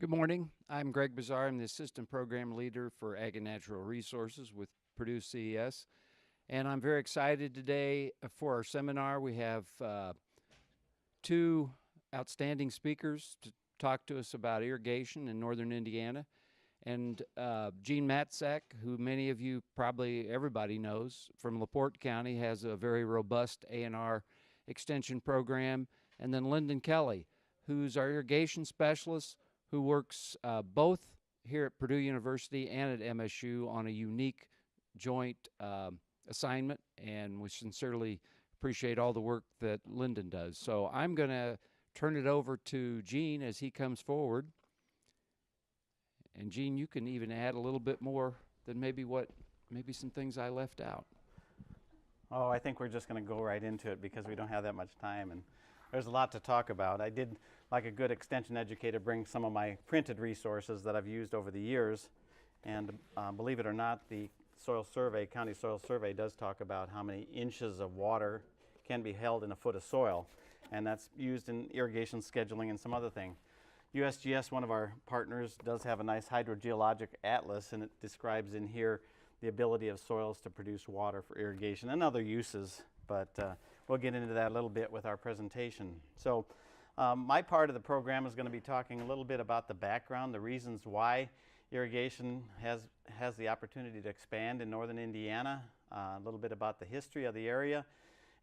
Good morning. I'm Greg Bazar. I'm the Assistant Program Leader for Ag and Natural Resources with Purdue CES. And I'm very excited today for our seminar. We have two outstanding speakers to talk to us about irrigation in northern Indiana. And Gene Matzak, who many of you, probably everybody knows, from LaPorte County, has a very robust ANR extension program. And then Lyndon Kelly, who's our irrigation specialist, who works both here at Purdue University and at MSU on a unique joint assignment, and we sincerely appreciate all the work that Lyndon does. So I'm going to turn it over to Gene as he comes forward. And Gene, you can even add a little bit more than maybe some things I left out. Oh, I think we're just going to go right into it because we don't have that much time, and there's a lot to talk about. I did, like a good extension educator, bring some of my printed resources that I've used over the years, and believe it or not, the soil survey, county soil survey, does talk about how many inches of water can be held in a foot of soil, and that's used in irrigation scheduling and some other thing. USGS, one of our partners, does have a nice hydrogeologic atlas, and it describes in here the ability of soils to produce water for irrigation and other uses, but we'll get into that a little bit with our presentation. So my part of the program is going to be talking a little bit about the background, the reasons why irrigation has the opportunity to expand in northern Indiana, a little bit about the history of the area,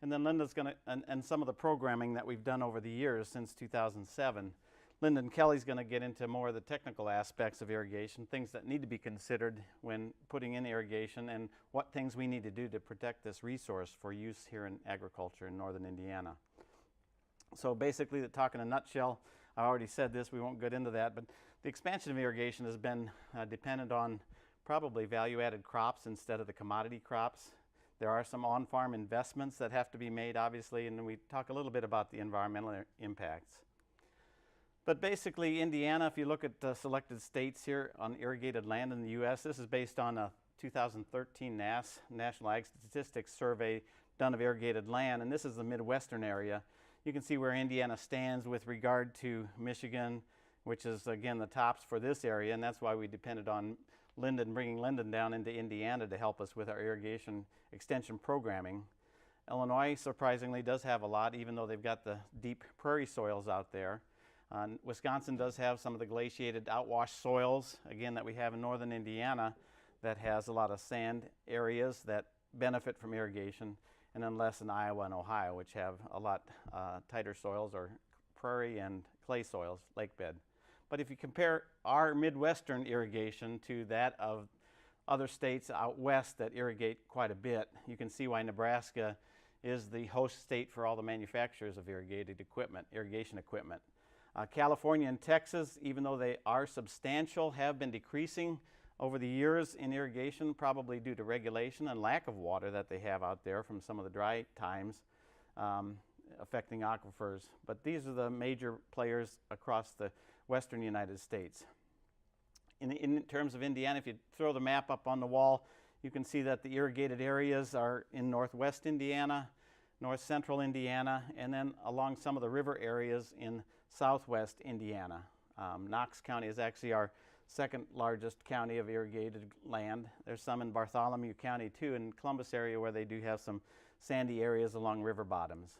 and then Linda's going to, and some of the programming that we've done over the years since 2007. Lyndon Kelly's going to get into more of the technical aspects of irrigation, things that need to be considered when putting in irrigation, and what things we need to do to protect this resource for use here in agriculture in northern Indiana. So basically, to talk in a nutshell, I already said this, we won't get into that, but the expansion of irrigation has been dependent on probably value-added crops instead of the commodity crops. There are some on-farm investments that have to be made, obviously, and then we talk a little bit about the environmental impacts. But basically, Indiana, if you look at the selected states here on irrigated land in the U.S., this is based on a 2013 National Ag Statistics Survey done of irrigated land, and this is the Midwestern area. You can see where Indiana stands with regard to Michigan, which is, again, the tops for this area, and that's why we depended on Lyndon, bringing Lyndon down into Indiana to help us with our irrigation extension programming. Illinois, surprisingly, does have a lot, even though they've got the deep prairie soils out there. Wisconsin does have some of the glaciated outwash soils, again, that we have in northern Indiana, that has a lot of sand areas that benefit from irrigation, and then less in Iowa and Ohio, which have a lot tighter soils, or prairie and clay soils, lake bed. But if you compare our Midwestern irrigation to that of other states out west that irrigate quite a bit, you can see why Nebraska is the host state for all the manufacturers of irrigation equipment. California and Texas, even though they are substantial, have been decreasing over the years in irrigation, probably due to regulation and lack of water that they have out there from some of the dry times affecting aquifers. But these are the major players across the western United States. In terms of Indiana, if you throw the map up on the wall, you can see that the irrigated areas are in northwest Indiana, north central Indiana, and then along some of the river areas in southwest Indiana. Knox County is actually our second largest county of irrigated land. There's some in Bartholomew County too, in Columbus area, where they do have some sandy areas along river bottoms.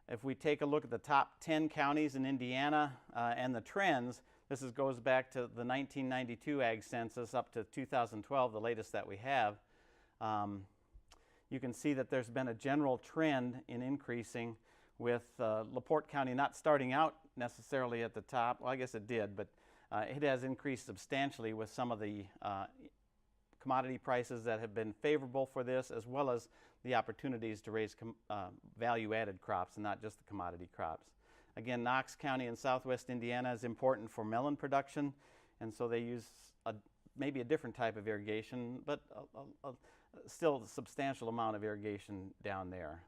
If we take a look at the top 10 counties in Indiana and the trends, this goes back to the 1992 Ag Census up to 2012, the latest that we have. You can see that there's been a general trend in increasing, with LaPorte County not starting out necessarily at the top. Well, I guess it did, but it has increased substantially with some of the commodity prices that have been favorable for this, as well as the opportunities to raise value-added crops and not just the commodity crops. Again, Knox County in southwest Indiana is important for melon production, and so they use maybe a different type of irrigation, but still a substantial amount of irrigation down there.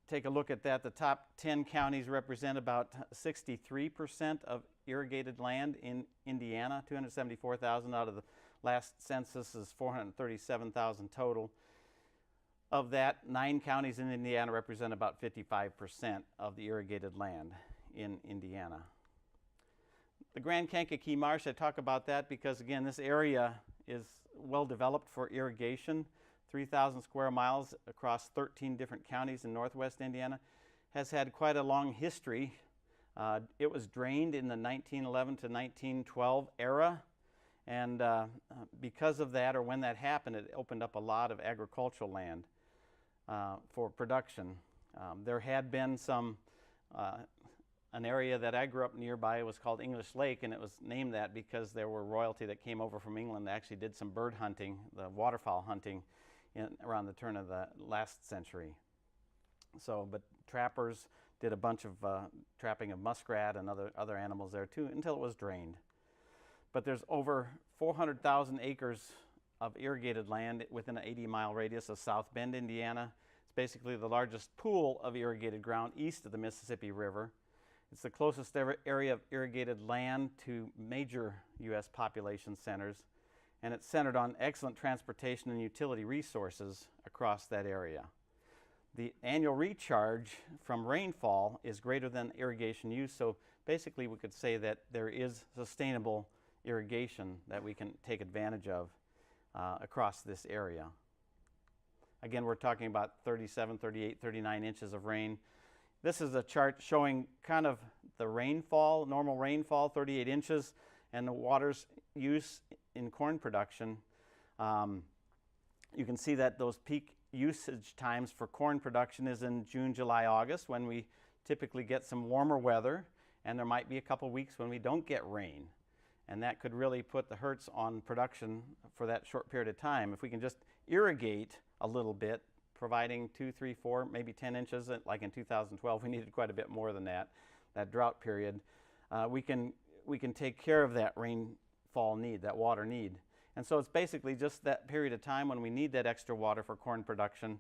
Take a look at that. The top 10 counties represent about 63% of irrigated land in Indiana, 274,000 out of the last census is 437,000 total. Of that, 9 counties in Indiana represent about 55% of the irrigated land in Indiana. The Grand Kankakee Marsh, I talk about that because, again, this area is well developed for irrigation. 3,000 square miles across 13 different counties in northwest Indiana. Has had quite a long history. It was drained in the 1911 to 1912 era. And because of that, or when that happened, it opened up a lot of agricultural land for production. There had been an area that I grew up nearby. It was called English Lake, and it was named that because there were royalty that came over from England that actually did some bird hunting, the waterfowl hunting, around the turn of the last century. So, but trappers did a bunch of trapping of muskrat and other animals there too until it was drained. But there's over 400,000 acres of irrigated land within an 80-mile radius of South Bend, Indiana. It's basically the largest pool of irrigated ground east of the Mississippi River. It's the closest area of irrigated land to major U.S. population centers, and it's centered on excellent transportation and utility resources across that area. The annual recharge from rainfall is greater than irrigation use, so basically we could say that there is sustainable irrigation that we can take advantage of across this area. Again, we're talking about 37, 38, 39 inches of rain. This is a chart showing kind of the rainfall, normal rainfall, 38 inches, and the water's use in corn production. You can see that those peak usage times for corn production is in June, July, August, when we typically get some warmer weather, and there might be a couple weeks when we don't get rain. And that could really put the hurts on production for that short period of time. If we can just irrigate a little bit, providing 2, 3, 4, maybe 10 inches, like in 2012, we needed quite a bit more than that drought period. We can take care of that rainfall need, that water need. And so it's basically just that period of time when we need that extra water for corn production.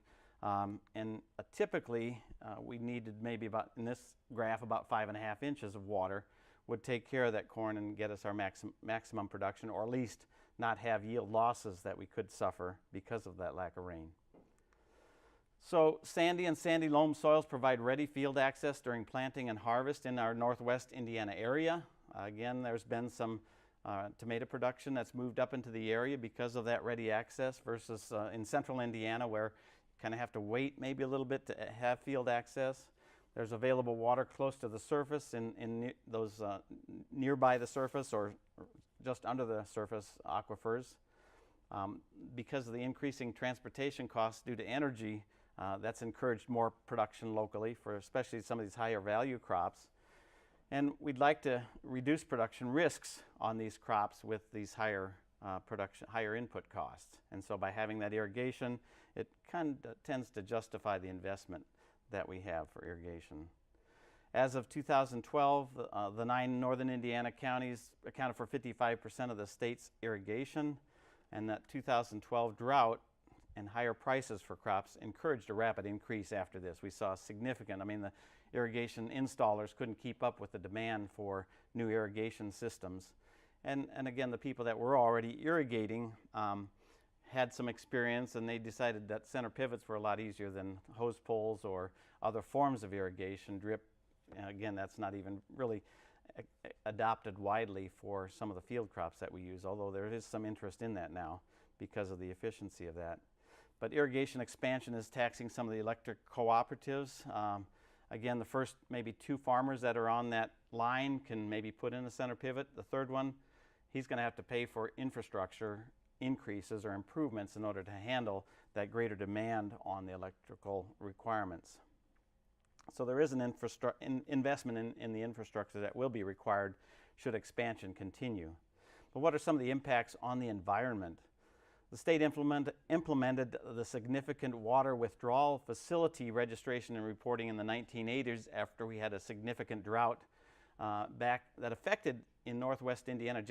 Typically, we needed maybe about, in this graph, about 5.5 inches of water would take care of that corn and get us our maximum production, or at least not have yield losses that we could suffer because of that lack of rain. So sandy and sandy loam soils provide ready field access during planting and harvest in our northwest Indiana area. Again, there's been some tomato production that's moved up into the area because of that ready access versus in central Indiana, where you kind of have to wait maybe a little bit to have field access. There's available water close to the surface in those nearby the surface or just under the surface aquifers. Because of the increasing transportation costs due to energy, that's encouraged more production locally for especially some of these higher value crops. And we'd like to reduce production risks on these crops with these higher input costs. And so by having that irrigation, it kind of tends to justify the investment that we have for irrigation. As of 2012, the 9 northern Indiana counties accounted for 55% of the state's irrigation, and that 2012 drought and higher prices for crops encouraged a rapid increase after this. We saw significant, the irrigation installers couldn't keep up with the demand for new irrigation systems. And again, the people that were already irrigating had some experience, and they decided that center pivots were a lot easier than hose pulls or other forms of irrigation. Drip, again, that's not even really adopted widely for some of the field crops that we use, although there is some interest in that now because of the efficiency of that. But irrigation expansion is taxing some of the electric cooperatives. Again, the first maybe 2 farmers that are on that line can maybe put in a center pivot. The third one, he's going to have to pay for infrastructure increases or improvements in order to handle that greater demand on the electrical requirements. So there is an investment in the infrastructure that will be required should expansion continue. But what are some of the impacts on the environment? The state implemented the significant water withdrawal facility registration and reporting in the 1980s after we had a significant drought back that affected in northwest Indiana,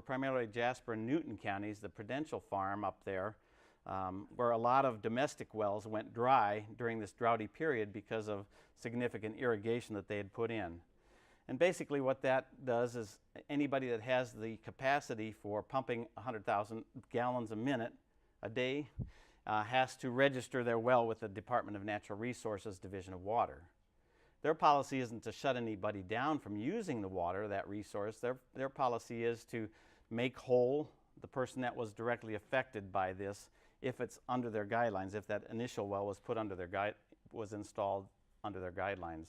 primarily Jasper and Newton counties, the Prudential Farm up there, where a lot of domestic wells went dry during this droughty period because of significant irrigation that they had put in. And basically what that does is anybody that has the capacity for pumping 100,000 gallons a day has to register their well with the Department of Natural Resources Division of Water. their policy isn't to shut anybody down from using the water, that resource. Their policy is to make whole the person that was directly affected by this if it's under their guidelines, if that initial well was put under their was installed under their guidelines.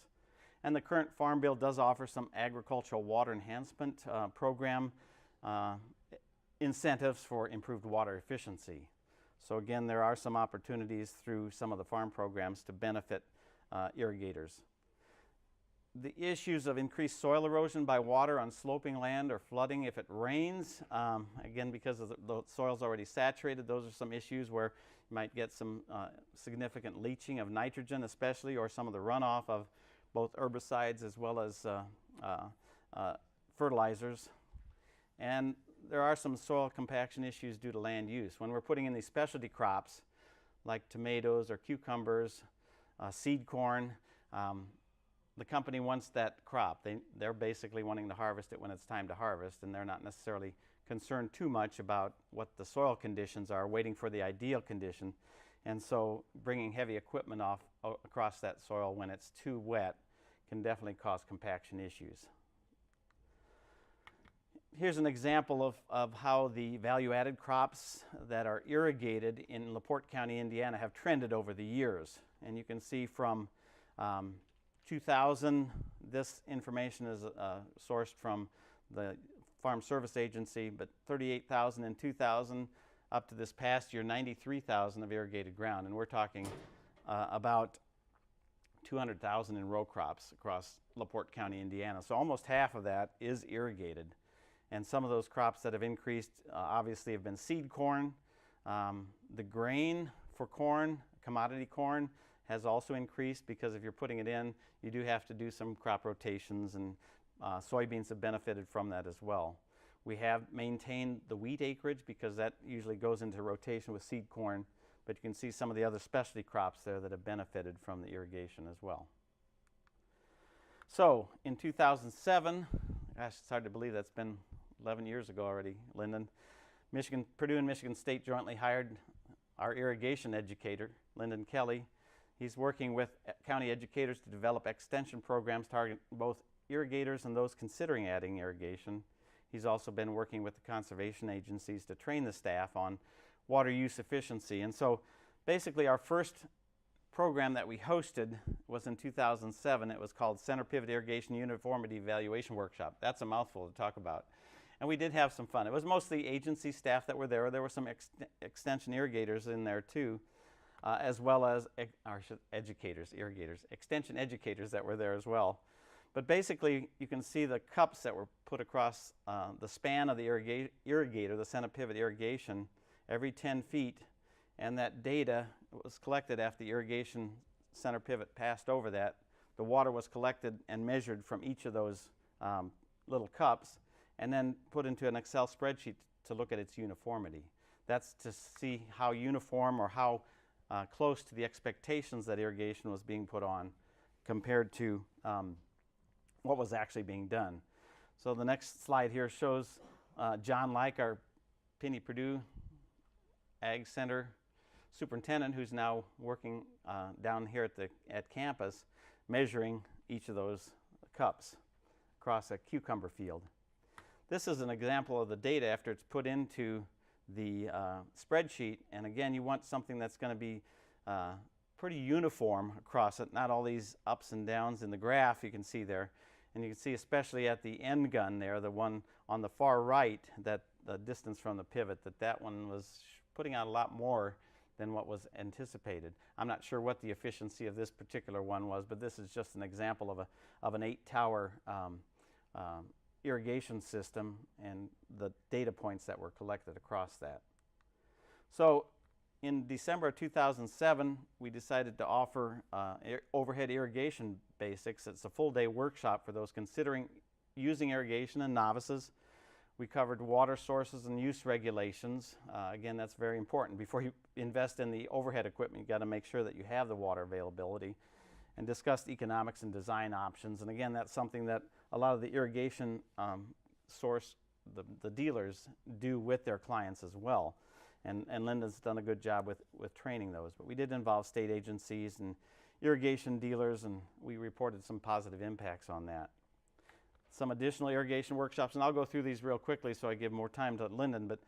And the current Farm Bill does offer some agricultural water enhancement program incentives for improved water efficiency. So again, there are some opportunities through some of the farm programs to benefit irrigators. The issues of increased soil erosion by water on sloping land or flooding if it rains, again, because of the soil's already saturated, those are some issues where you might get some significant leaching of nitrogen especially, or some of the runoff of both herbicides as well as fertilizers. And there are some soil compaction issues due to land use. When we're putting in these specialty crops like tomatoes or cucumbers, seed corn, the company wants that crop. They're basically wanting to harvest it when it's time to harvest, and they're not necessarily concerned too much about what the soil conditions are, waiting for the ideal condition. And so bringing heavy equipment across that soil when it's too wet can definitely cause compaction issues. Here's an example of how the value-added crops that are irrigated in LaPorte County, Indiana have trended over the years. And you can see from 2000, this information is sourced from the Farm Service Agency, but 38,000 in 2000, up to this past year, 93,000 of irrigated ground. And we're talking about 200,000 in row crops across LaPorte County, Indiana. So almost half of that is irrigated. And some of those crops that have increased obviously have been seed corn. The grain for corn, commodity corn, has also increased because if you're putting it in, you do have to do some crop rotations, and soybeans have benefited from that as well. We have maintained the wheat acreage because that usually goes into rotation with seed corn, but you can see some of the other specialty crops there that have benefited from the irrigation as well. So in 2007, gosh, it's hard to believe that's been 11 years ago already, Lyndon. Purdue and Michigan State jointly hired our irrigation educator, Lyndon Kelly. He's working with county educators to develop extension programs targeting both irrigators and those considering adding irrigation. He's also been working with the conservation agencies to train the staff on water use efficiency. And so basically our first program that we hosted was in 2007. It was called Center Pivot Irrigation Uniformity Evaluation Workshop. That's a mouthful to talk about. And we did have some fun. It was mostly agency staff that were there. There were some extension irrigators in there too, as well as extension educators that were there as well. But basically, you can see the cups that were put across the span of the irrigator, the center pivot irrigation, every 10 feet. And that data was collected after the irrigation center pivot passed over that. The water was collected and measured from each of those little cups, and then put into an Excel spreadsheet to look at its uniformity. That's to see how uniform or how close to the expectations that irrigation was being put on compared to what was actually being done. So the next slide here shows John Like, our Purdue Ag Center superintendent, who's now working down here at campus, measuring each of those cups across a cucumber field. This is an example of the data after it's put into the spreadsheet, and again, you want something that's going to be pretty uniform across it, not all these ups and downs in the graph you can see there. And you can see especially at the end gun there, the one on the far right, that the distance from the pivot, that one was putting out a lot more than what was anticipated. I'm not sure what the efficiency of this particular one was, but this is just an example of an 8-tower irrigation system and the data points that were collected across that. So in December of 2007, we decided to offer overhead irrigation basics. It's a full-day workshop for those considering using irrigation and novices. We covered water sources and use regulations. Again, that's very important. Before you invest in the overhead equipment, you've got to make sure that you have the water availability, and discussed economics and design options. And again, that's something that a lot of the irrigation the dealers do with their clients as well. And Linda's done a good job with training those. But we did involve state agencies and irrigation dealers, and we reported some positive impacts on that. Some additional irrigation workshops, and I'll go through these real quickly so I give more time to Lyndon, but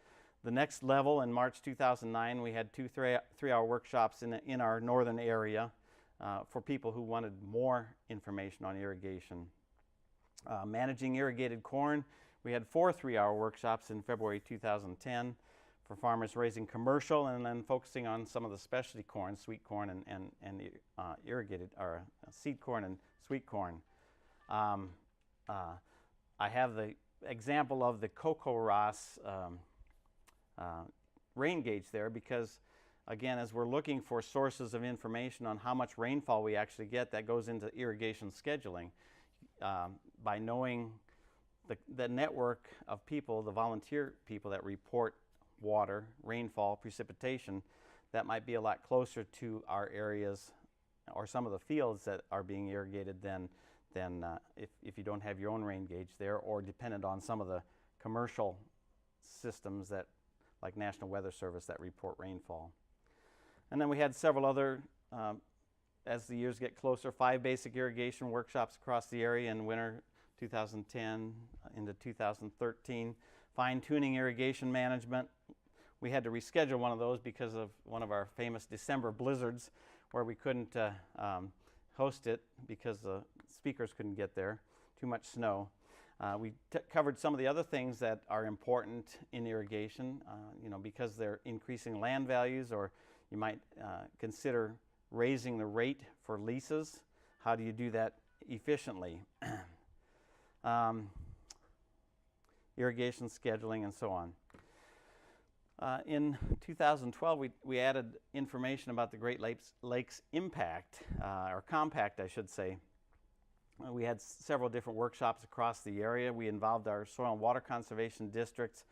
the next level in March 2009, we had two three-hour workshops in our northern area for people who wanted more information on irrigation. Managing irrigated corn, we had 4 3-hour workshops in February 2010 for farmers raising commercial, and then focusing on some of the specialty corn, sweet corn and irrigated, or seed corn and sweet corn. I have the example of the Cocoa Ross rain gauge there because, again, as we're looking for sources of information on how much rainfall we actually get, that goes into irrigation scheduling. By knowing the network of people, the volunteer people that report water, rainfall, precipitation, that might be a lot closer to our areas or some of the fields that are being irrigated than if you don't have your own rain gauge there, or dependent on some of the commercial systems that, like National Weather Service, that report rainfall. And then we had several other, as the years get closer, 5 basic irrigation workshops across the area in winter 2010 into 2013. Fine-tuning irrigation management. We had to reschedule one of those because of one of our famous December blizzards where we couldn't host it because the speakers couldn't get there, too much snow. We covered some of the other things that are important in irrigation, because they're increasing land values, or you might consider raising the rate for leases. How do you do that efficiently? Irrigation scheduling and so on. In 2012, we added information about the Great Lakes impact, or compact, I should say. We had several different workshops across the area. We involved our soil and water conservation districts,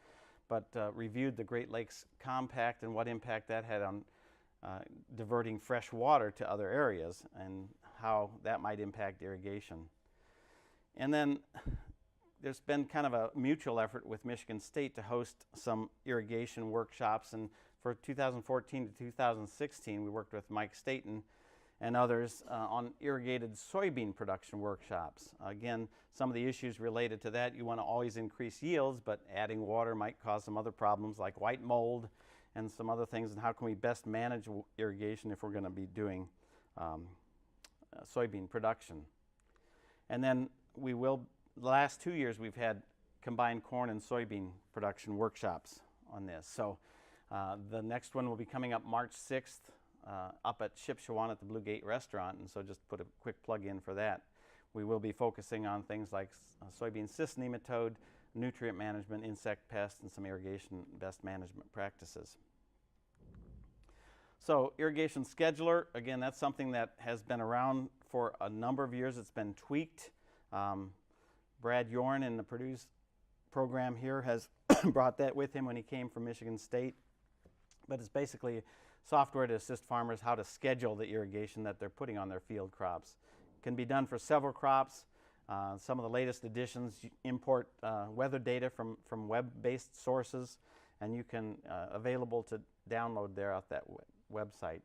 but reviewed the Great Lakes compact and what impact that had on diverting fresh water to other areas and how that might impact irrigation. And then there's been kind of a mutual effort with Michigan State to host some irrigation workshops, and for 2014 to 2016 we worked with Mike Staten and others on irrigated soybean production workshops. Again, some of the issues related to that, you want to always increase yields, but adding water might cause some other problems like white mold and some other things, and how can we best manage irrigation if we're going to be doing soybean production. And then the last 2 years we've had combined corn and soybean production workshops on this. So the next one will be coming up March 6th up at Shipshewan at the Blue Gate Restaurant, and so just put a quick plug in for that. We will be focusing on things like soybean cyst nematode, nutrient management, insect pests, and some irrigation best management practices. So irrigation scheduler, again, that's something that has been around for a number of years. It's been tweaked. Brad Yorn in the Purdue program here has brought that with him when he came from Michigan State. But it's basically software to assist farmers how to schedule the irrigation that they're putting on their field crops. It can be done for several crops. Some of the latest additions import weather data from web-based sources, and you can available to download there off that website.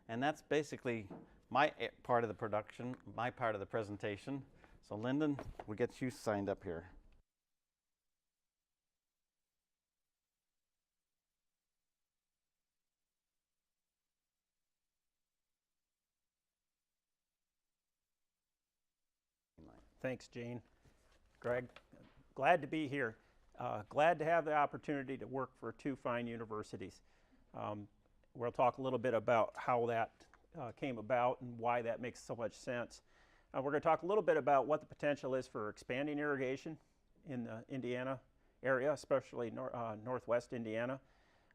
And that's basically my part of the production, my part of the presentation. So Lyndon, we'll get you signed up here. Thanks, Gene. Greg, glad to be here. Glad to have the opportunity to work for 2 fine universities. We'll talk a little bit about how that came about and why that makes so much sense. We're going to talk a little bit about what the potential is for expanding irrigation in the Indiana area, especially northwest Indiana.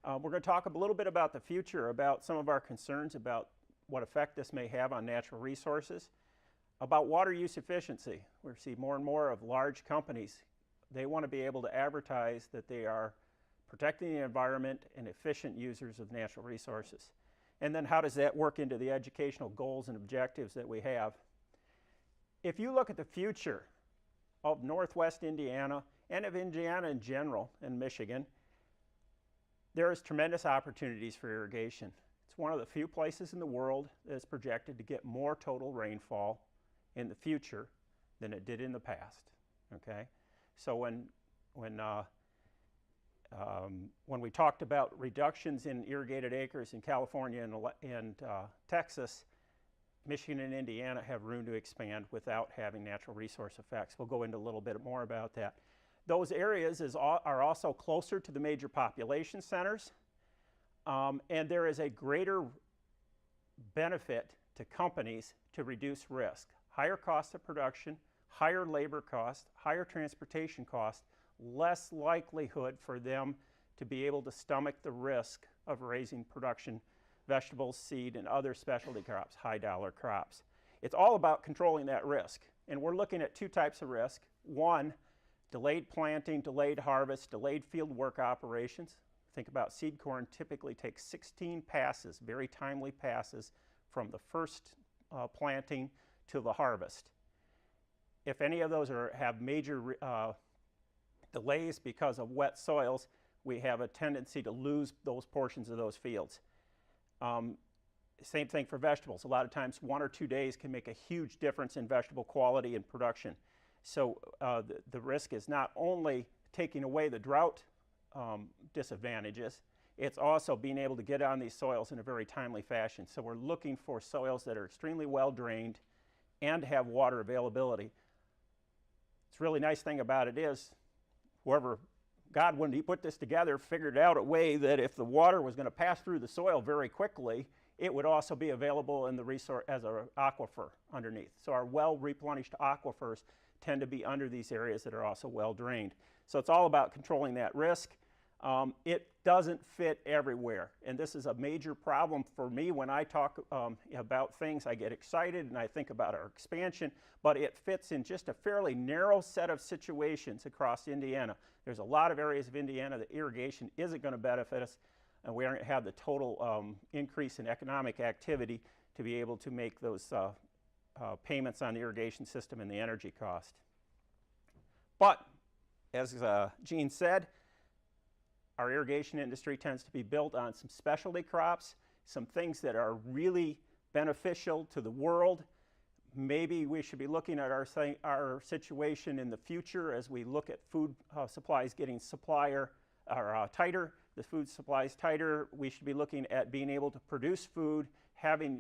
We're going to talk a little bit about the future, about some of our concerns about what effect this may have on natural resources, about water use efficiency. We see more and more of large companies. They want to be able to advertise that they are protecting the environment and efficient users of natural resources. And then how does that work into the educational goals and objectives that we have? If you look at the future of Northwest Indiana and of Indiana in general and Michigan, there is tremendous opportunities for irrigation. It's one of the few places in the world that is projected to get more total rainfall in the future than it did in the past. Okay, so when we talked about reductions in irrigated acres in California and Texas, Michigan and Indiana have room to expand without having natural resource effects. We'll go into a little bit more about that. Those areas are also closer to the major population centers, and there is a greater benefit to companies to reduce risk. Higher cost of production, higher labor cost, higher transportation cost, less likelihood for them to be able to stomach the risk of raising production vegetables, seed, and other specialty crops, high dollar crops. It's all about controlling that risk. And we're looking at two types of risk. One, delayed planting, delayed harvest, delayed field work operations. Think about seed corn typically takes 16 passes, very timely passes, from the first planting to the harvest. If any of those have major delays because of wet soils, we have a tendency to lose those portions of those fields. Same thing for vegetables. A lot of times 1 or 2 days can make a huge difference in vegetable quality and production. So the risk is not only taking away the drought disadvantages, it's also being able to get on these soils in a very timely fashion. So we're looking for soils that are extremely well drained and have water availability. It's a really nice thing about it is whoever, God, when he put this together, figured out a way that if the water was going to pass through the soil very quickly, it would also be available in the resource as an aquifer underneath. So our well-replenished aquifers tend to be under these areas that are also well drained. So it's all about controlling that risk. It doesn't fit everywhere, and this is a major problem for me when I talk about things. I get excited and I think about our expansion, but it fits in just a fairly narrow set of situations across Indiana. There's a lot of areas of Indiana that irrigation isn't going to benefit us, and we aren't going to have the total increase in economic activity to be able to make those payments on the irrigation system and the energy cost. But as Gene said, our irrigation industry tends to be built on some specialty crops, some things that are really beneficial to the world. Maybe we should be looking at our situation in the future as we look at food supplies getting tighter, the food supplies tighter. We should be looking at being able to produce food,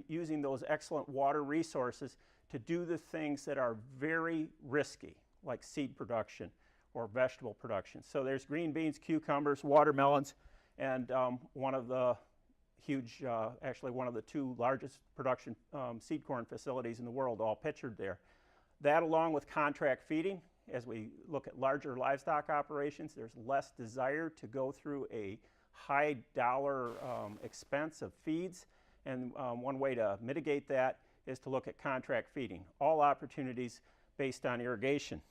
using those excellent water resources to do the things that are very risky, like seed production or vegetable production. So there's green beans, cucumbers, watermelons, and one of the huge, actually one of the 2 largest production seed corn facilities in the world, all pictured there. That, along with contract feeding, as we look at larger livestock operations, there's less desire to go through a high dollar expense of feeds, and one way to mitigate that is to look at contract feeding. All opportunities based on irrigation.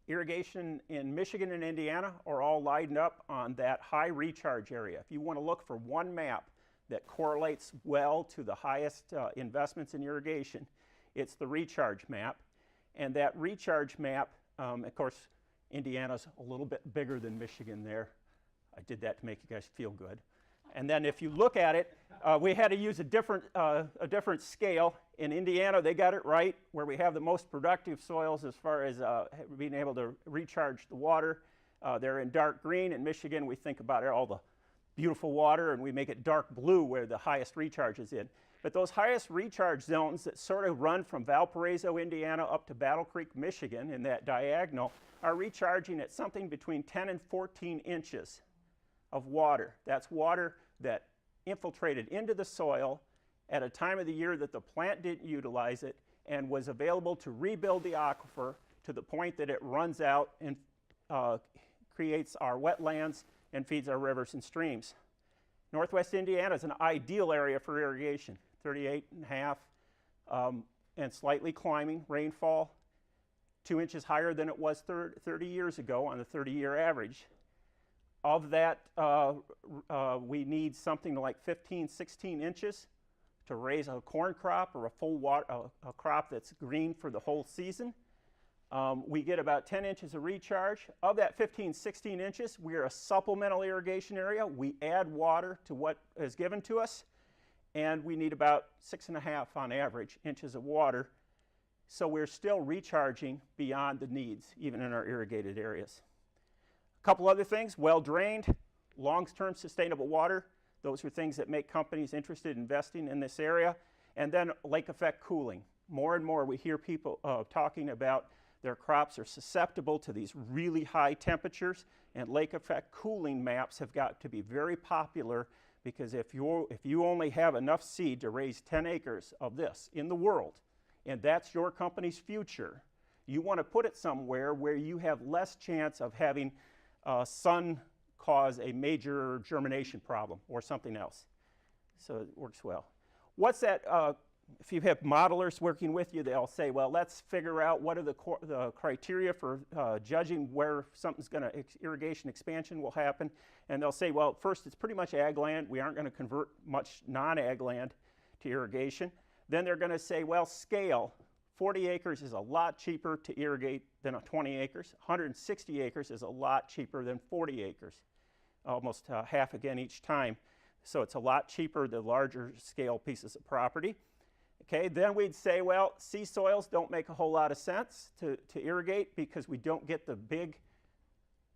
Irrigation in Michigan and Indiana are all lined up on that high recharge area. If you want to look for one map that correlates well to the highest investments in irrigation, it's the recharge map. And that recharge map, of course, Indiana's a little bit bigger than Michigan there. I did that to make you guys feel good. And then if you look at it, we had to use a different scale. In Indiana, they got it right, where we have the most productive soils as far as being able to recharge the water. They're in dark green. In Michigan, we think about all the beautiful water, and we make it dark blue where the highest recharge is in. But those highest recharge zones that sort of run from Valparaiso, Indiana, up to Battle Creek, Michigan, in that diagonal, are recharging at something between 10 and 14 inches of water. That's water that infiltrated into the soil at a time of the year that the plant didn't utilize it and was available to rebuild the aquifer to the point that it runs out and creates our wetlands and feeds our rivers and streams. Northwest Indiana is an ideal area for irrigation, 38.5 and slightly climbing rainfall, 2 inches higher than it was 30 years ago on the 30-year average. Of that, we need something like 15, 16 inches to raise a corn crop or a crop that's green for the whole season. We get about 10 inches of recharge. Of that 15, 16 inches, we are a supplemental irrigation area. We add water to what is given to us. and we need about 6.5 on average inches of water. So we're still recharging beyond the needs, even in our irrigated areas. A couple other things: well-drained, long-term sustainable water. Those are things that make companies interested in investing in this area. And then lake effect cooling. More and more we hear people talking about their crops are susceptible to these really high temperatures, and lake effect cooling maps have got to be very popular, because if you only have enough seed to raise 10 acres of this in the world, and that's your company's future, you want to put it somewhere where you have less chance of having sun cause a major germination problem or something else. So it works well. What's that? If you have modelers working with you, they'll say, well, let's figure out what are the criteria for judging where something's going to, irrigation expansion will happen. And they'll say, well, first, it's pretty much ag land. We aren't going to convert much non-ag land to irrigation. Then they're going to say, well, scale. 40 acres is a lot cheaper to irrigate than 20 acres. 160 acres is a lot cheaper than 40 acres, almost half again each time. So it's a lot cheaper, the larger scale pieces of property. Okay, then we'd say, well, sea soils don't make a whole lot of sense to irrigate, because we don't get the big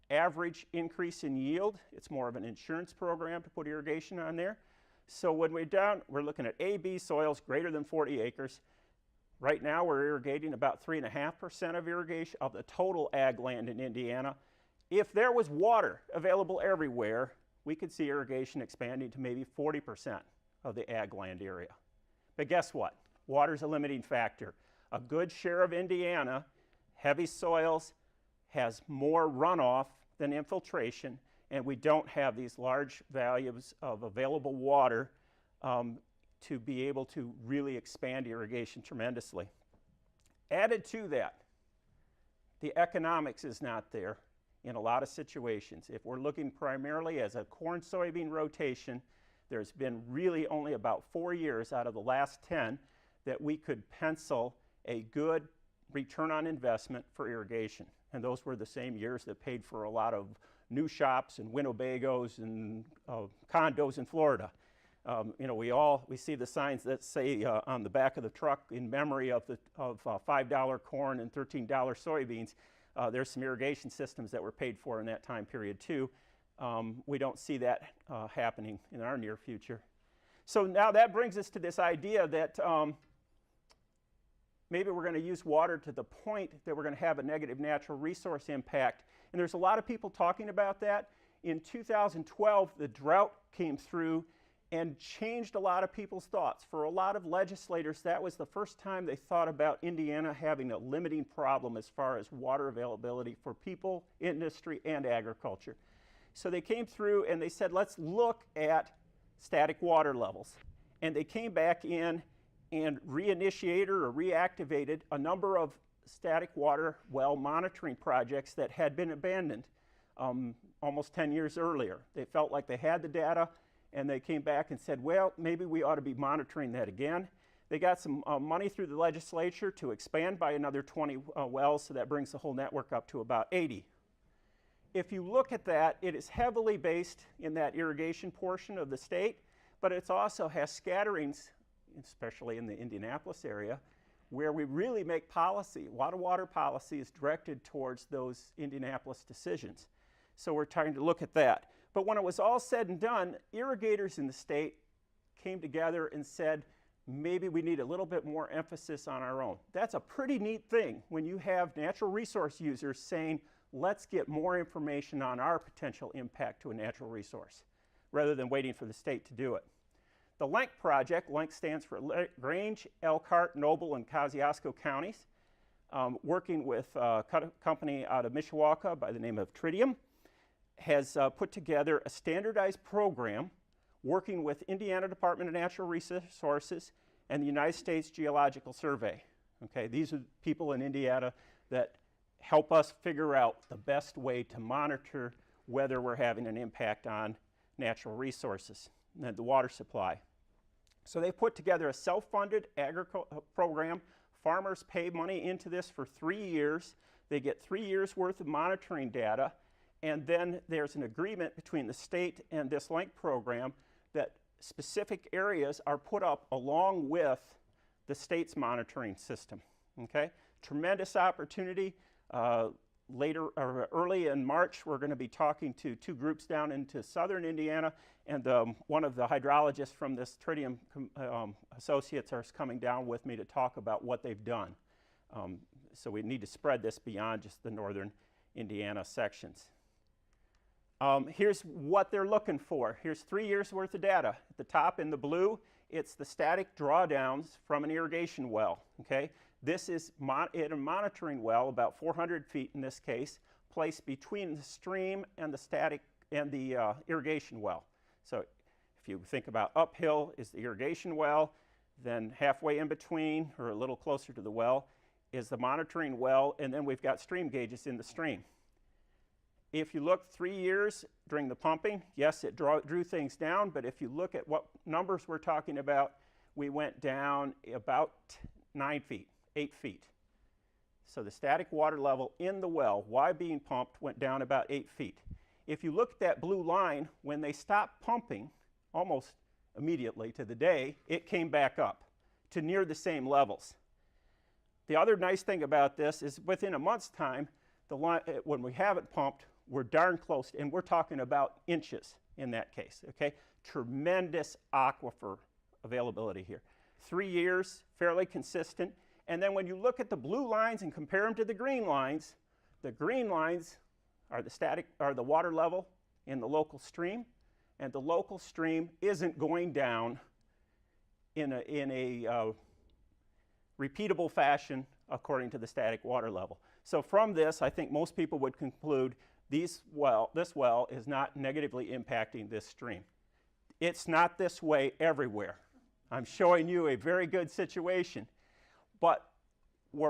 average increase in yield. It's more of an insurance program to put irrigation on there. So when we're down, we're looking at AB soils greater than 40 acres. Right now we're irrigating about 3.5% of irrigation of the total ag land in Indiana. If there was water available everywhere, we could see irrigation expanding to maybe 40% of the ag land area. But guess what? Water's a limiting factor. A good share of Indiana, heavy soils, has more runoff than infiltration, and we don't have these large values of available water to be able to really expand irrigation tremendously. Added to that, the economics is not there in a lot of situations. If we're looking primarily as a corn-soybean rotation, there's been really only about 4 years out of the last 10 that we could pencil a good return on investment for irrigation. And those were the same years that paid for a lot of new shops and Winnebagos and condos in Florida. You know, we see the signs that say on the back of the truck, in memory of $5 corn and $13 soybeans. There's some irrigation systems that were paid for in that time period too. We don't see that happening in our near future. So now that brings us to this idea that maybe we're going to use water to the point that we're going to have a negative natural resource impact. And there's a lot of people talking about that. In 2012, the drought came through and changed a lot of people's thoughts. For a lot of legislators, that was the first time they thought about Indiana having a limiting problem as far as water availability for people, industry, and agriculture. So they came through and they said, let's look at static water levels. And they came back in and reinitiated or reactivated a number of static water well monitoring projects that had been abandoned almost 10 years earlier. They felt like they had the data, and they came back and said, well, maybe we ought to be monitoring that again. They got some money through the legislature to expand by another 20 wells, so that brings the whole network up to about 80. If you look at that, it is heavily based in that irrigation portion of the state, but it also has scatterings, especially in the Indianapolis area, where we really make policy. A lot of water policy is directed towards those Indianapolis decisions. So we're trying to look at that. But when it was all said and done, irrigators in the state came together and said, maybe we need a little bit more emphasis on our own. That's a pretty neat thing when you have natural resource users saying, let's get more information on our potential impact to a natural resource, rather than waiting for the state to do it. The LENK Project, LENK stands for Grange, Elkhart, Noble, and Kosciuszko counties, working with a company out of Mishawaka by the name of Tritium, has put together a standardized program working with Indiana Department of Natural Resources and the United States Geological Survey. Okay, these are people in Indiana that help us figure out the best way to monitor whether we're having an impact on natural resources and the water supply. So they put together a self-funded agriculture program. Farmers pay money into this for 3 years. They get 3 years worth of monitoring data, and then there's an agreement between the state and this LENK program that specific areas are put up along with the state's monitoring system. Okay, tremendous opportunity. Later or early in March, we're going to be talking to two groups down into southern Indiana, and one of the hydrologists from this Tritium Associates are coming down with me to talk about what they've done. So we need to spread this beyond just the northern Indiana sections. Here's what they're looking for. Here's 3 years worth of data. At the top in the blue, it's the static drawdowns from an irrigation well. Okay? This is a monitoring well, about 400 feet in this case, placed between the stream and the irrigation well. So if you think about uphill is the irrigation well, then halfway in between, or a little closer to the well, is the monitoring well, and then we've got stream gauges in the stream. If you look 3 years during the pumping, yes, it drew things down, but if you look at what numbers we're talking about, we went down about 9 feet, 8 feet. So the static water level in the well, while being pumped, went down about 8 feet. If you look at that blue line, when they stopped pumping, almost immediately to the day, it came back up to near the same levels. The other nice thing about this is within a month's time, the line, when we haven't pumped, we're darn close, and we're talking about inches in that case, okay? Tremendous aquifer availability here. 3 years, fairly consistent. And then when you look at the blue lines and compare them to the green lines are the water level in the local stream, and the local stream isn't going down in a repeatable fashion according to the static water level. So from this, I think most people would conclude this well is not negatively impacting this stream. It's not this way everywhere. I'm showing you a very good situation. But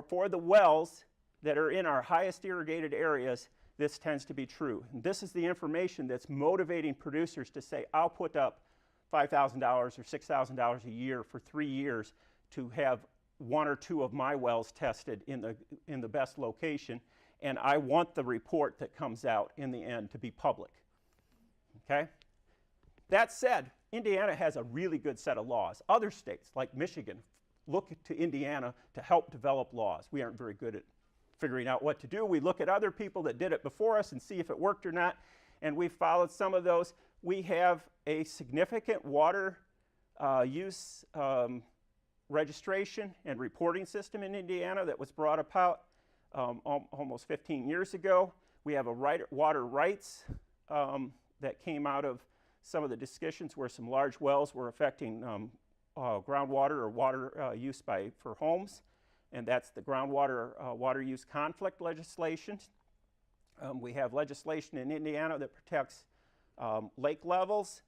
for the wells that are in our highest irrigated areas, this tends to be true. And this is the information that's motivating producers to say, I'll put up $5,000 or $6,000 a year for 3 years to have 1 or 2 of my wells tested in the best location, and I want the report that comes out in the end to be public. Okay? That said, Indiana has a really good set of laws. Other states, like Michigan, look to Indiana to help develop laws. We aren't very good at figuring out what to do. We look at other people that did it before us and see if it worked or not, and we followed some of those. We have a significant water use registration and reporting system in Indiana that was brought about almost 15 years ago. We have a water rights that came out of some of the discussions where some large wells were affecting groundwater or water use for homes, and that's the groundwater water use conflict legislation. We have legislation in Indiana that protects lake levels,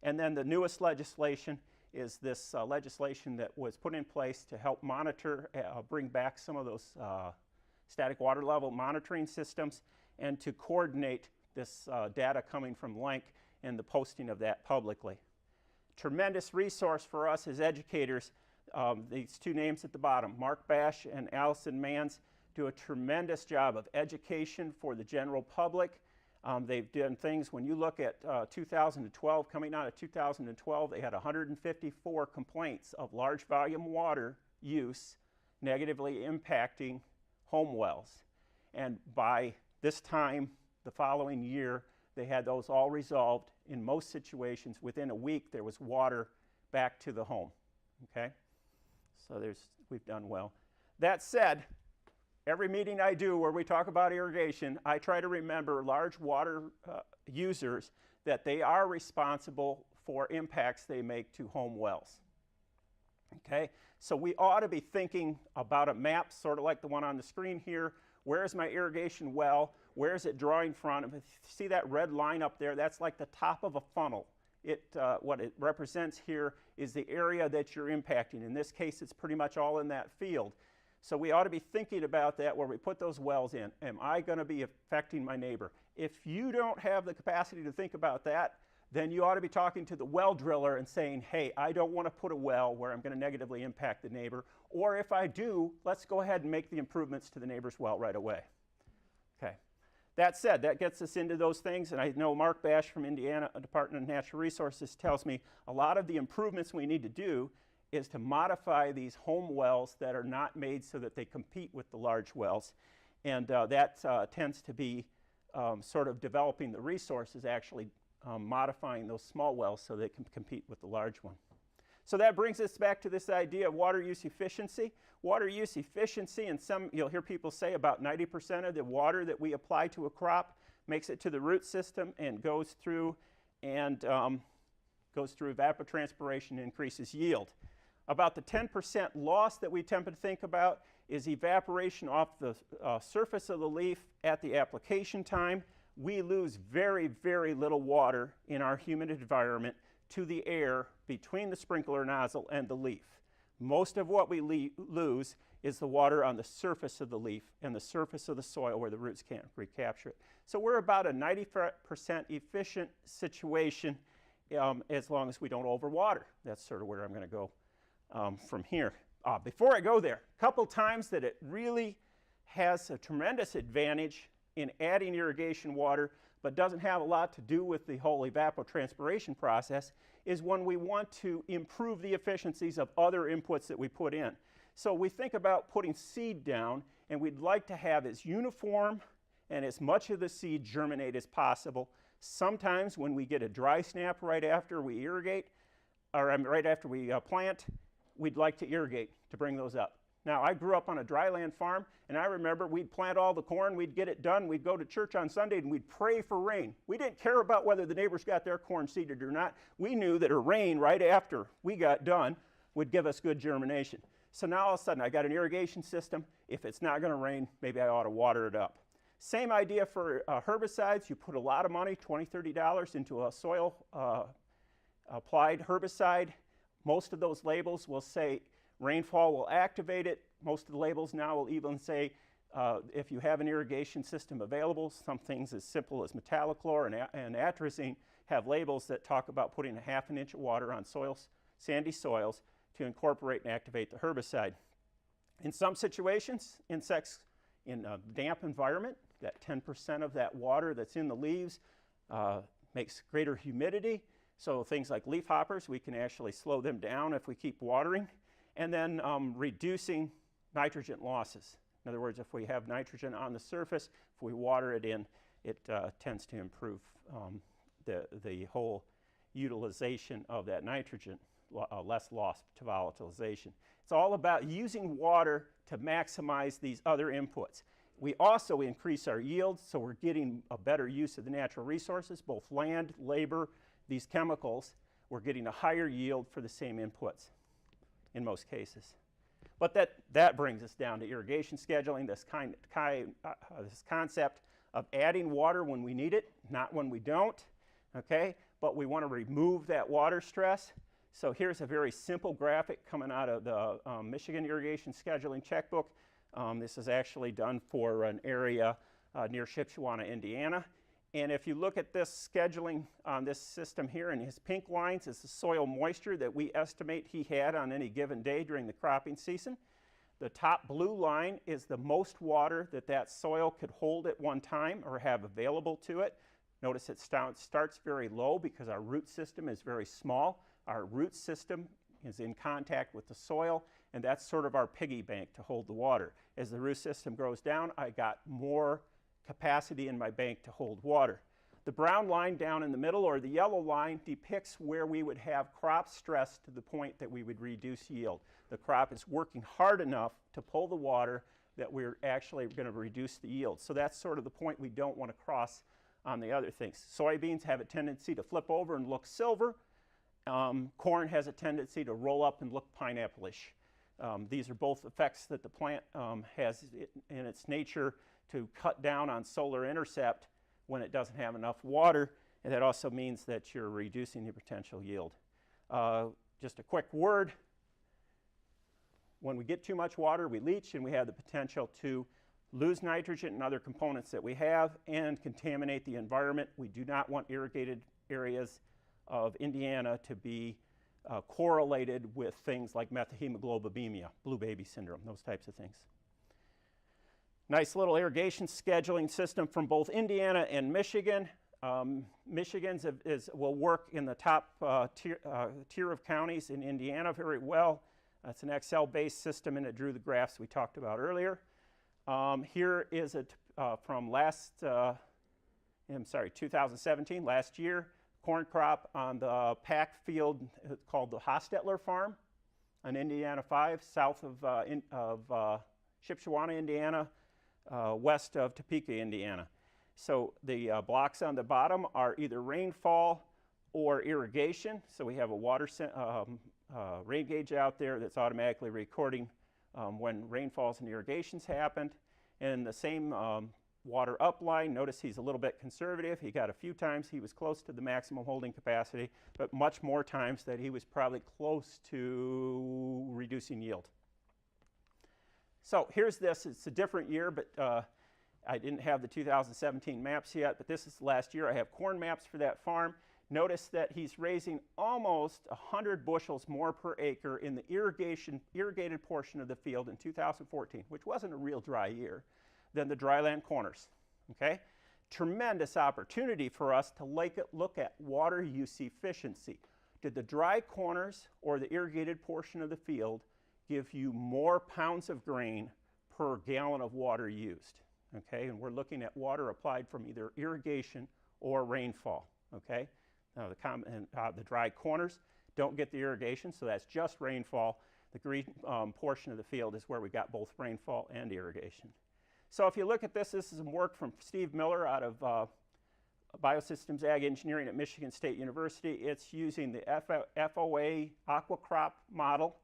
and then the newest legislation is this legislation that was put in place to help monitor, bring back some of those static water level monitoring systems, and to coordinate this data coming from LENK and the posting of that publicly. Tremendous resource for us as educators. These two names at the bottom, Mark Bash and Allison Mans, do a tremendous job of education for the general public. They've done things, when you look at 2012, coming out of 2012, they had 154 complaints of large volume water use negatively impacting home wells. And by this time, the following year, they had those all resolved. In most situations, within a week, there was water back to the home, okay? So we've done well. That said, every meeting I do where we talk about irrigation, I try to remember large water users that they are responsible for impacts they make to home wells. Okay, so we ought to be thinking about a map, sort of like the one on the screen here. Where's my irrigation well? Where is it drawing from? If you see that red line up there, that's like the top of a funnel. What it represents here is the area that you're impacting. In this case, it's pretty much all in that field. So we ought to be thinking about that where we put those wells in. Am I going to be affecting my neighbor? If you don't have the capacity to think about that, then you ought to be talking to the well driller and saying, hey, I don't want to put a well where I'm going to negatively impact the neighbor. Or if I do, let's go ahead and make the improvements to the neighbor's well right away. Okay. That said, that gets us into those things, and I know Mark Bash from Indiana Department of Natural Resources tells me a lot of the improvements we need to do is to modify these home wells that are not made so that they compete with the large wells. And that tends to be sort of developing the resources, actually modifying those small wells so they can compete with the large one. So that brings us back to this idea of water use efficiency. Water use efficiency, and you'll hear people say about 90% of the water that we apply to a crop makes it to the root system and goes through evapotranspiration and increases yield. About the 10% loss that we tend to think about is evaporation off the surface of the leaf at the application time. We lose very, very little water in our humid environment to the air between the sprinkler nozzle and the leaf. Most of what we lose is the water on the surface of the leaf and the surface of the soil where the roots can't recapture it. So we're about a 90% efficient situation as long as we don't overwater. That's sort of where I'm going to go from here. Before I go there, a couple times that it really has a tremendous advantage in adding irrigation water but doesn't have a lot to do with the whole evapotranspiration process is when we want to improve the efficiencies of other inputs that we put in. So we think about putting seed down, and we'd like to have as uniform and as much of the seed germinate as possible. Sometimes when we get a dry snap right after we irrigate, or right after we plant, we'd like to irrigate to bring those up. Now, I grew up on a dryland farm, and I remember we'd plant all the corn, we'd get it done, we'd go to church on Sunday, and we'd pray for rain. We didn't care about whether the neighbors got their corn seeded or not. We knew that a rain right after we got done would give us good germination. So now all of a sudden, I got an irrigation system. If it's not going to rain, maybe I ought to water it up. Same idea for herbicides. You put a lot of money, $20, $30, into a soil applied herbicide. Most of those labels will say rainfall will activate it. Most of the labels now will even say if you have an irrigation system available, some things as simple as metallochlor and atrazine have labels that talk about putting a half an inch of water on soils, sandy soils, to incorporate and activate the herbicide. In some situations, insects in a damp environment, that 10% of that water that's in the leaves makes greater humidity. So things like leafhoppers, we can actually slow them down if we keep watering. And then reducing nitrogen losses. In other words, if we have nitrogen on the surface, if we water it in, it tends to improve the whole utilization of that nitrogen, less loss to volatilization. It's all about using water to maximize these other inputs. We also increase our yields, so we're getting a better use of the natural resources, both land, labor, these chemicals. We're getting a higher yield for the same inputs in most cases. But that brings us down to irrigation scheduling, this concept of adding water when we need it, not when we don't, okay? But we want to remove that water stress. So here's a very simple graphic coming out of the Michigan Irrigation Scheduling Checkbook. This is actually done for an area near Shipshewana, Indiana. And if you look at this scheduling on this system here, and his pink lines is the soil moisture that we estimate he had on any given day during the cropping season. The top blue line is the most water that soil could hold at one time or have available to it. Notice it starts very low because our root system is very small. Our root system is in contact with the soil, and that's sort of our piggy bank to hold the water. As the root system grows down, I got more capacity in my bank to hold water. The brown line down in the middle, or the yellow line, depicts where we would have crop stress to the point that we would reduce yield. The crop is working hard enough to pull the water that we're actually going to reduce the yield. So that's sort of the point we don't want to cross on the other things. Soybeans have a tendency to flip over and look silver. Corn has a tendency to roll up and look pineapple-ish. These are both effects that the plant has in its nature to cut down on solar intercept when it doesn't have enough water, and that also means that you're reducing the potential yield. Just a quick word, when we get too much water, we leach, and we have the potential to lose nitrogen and other components that we have and contaminate the environment. We do not want irrigated areas of Indiana to be correlated with things like methemoglobinemia, blue baby syndrome, those types of things. Nice little irrigation scheduling system from both Indiana and Michigan. Michigan's will work in the top tier of counties in Indiana very well. It's an Excel-based system, and it drew the graphs we talked about earlier. Here is it from 2017, last year, corn crop on the packed field called the Hostetler Farm on Indiana 5, south of Shipshewana, Indiana, west of Topeka, Indiana. So the blocks on the bottom are either rainfall or irrigation. So we have a water rain gauge out there that's automatically recording when rainfalls and irrigations happened. And the same water upline, notice he's a little bit conservative. He got a few times he was close to the maximum holding capacity, but much more times that he was probably close to reducing yield. So here's this. It's a different year, but I didn't have the 2017 maps yet, but this is last year. I have corn maps for that farm. Notice that he's raising almost 100 bushels more per acre in the irrigated portion of the field in 2014, which wasn't a real dry year, than the dryland corners. Okay? Tremendous opportunity for us to look at water use efficiency. Did the dry corners or the irrigated portion of the field give you more pounds of grain per gallon of water used? Okay, and we're looking at water applied from either irrigation or rainfall. Okay, now the dry corners don't get the irrigation, so that's just rainfall. The green portion of the field is where we got both rainfall and irrigation. So if you look at this is some work from Steve Miller out of Biosystems Ag Engineering at Michigan State University. It's using the FOA aquacrop model.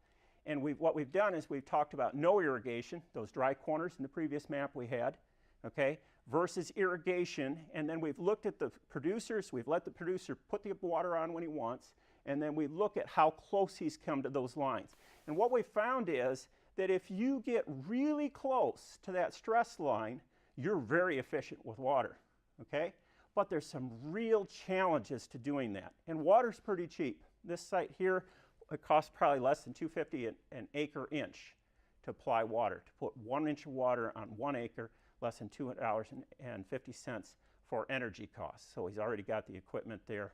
And what we've done is we've talked about no irrigation, those dry corners in the previous map we had, okay, versus irrigation. And then we've looked at the producers. We've let the producer put the water on when he wants. And then we look at how close he's come to those lines. And what we found is that if you get really close to that stress line, you're very efficient with water, okay? But there's some real challenges to doing that. And water's pretty cheap. This site here, it costs probably less than $2.50 an acre inch to apply water. To put 1 inch of water on 1 acre, less than $2.50 for energy costs. So he's already got the equipment there.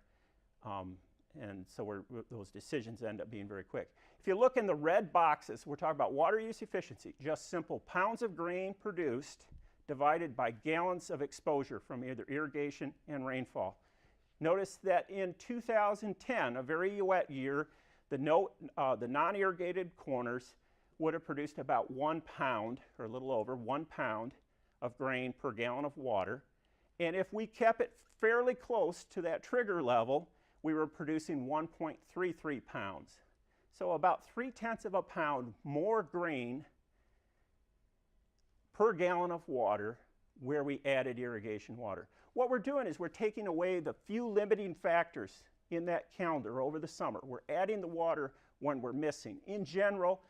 And so those decisions end up being very quick. If you look in the red boxes, we're talking about water use efficiency, just simple pounds of grain produced divided by gallons of exposure from either irrigation and rainfall. Notice that in 2010, a very wet year, the non-irrigated corners would have produced about 1 pound, or a little over 1 pound of grain per gallon of water. And if we kept it fairly close to that trigger level, we were producing 1.33 pounds. So about 0.3 of a pound more grain per gallon of water where we added irrigation water. What we're doing is we're taking away the few limiting factors in that calendar over the summer. We're adding the water when we're missing. In general,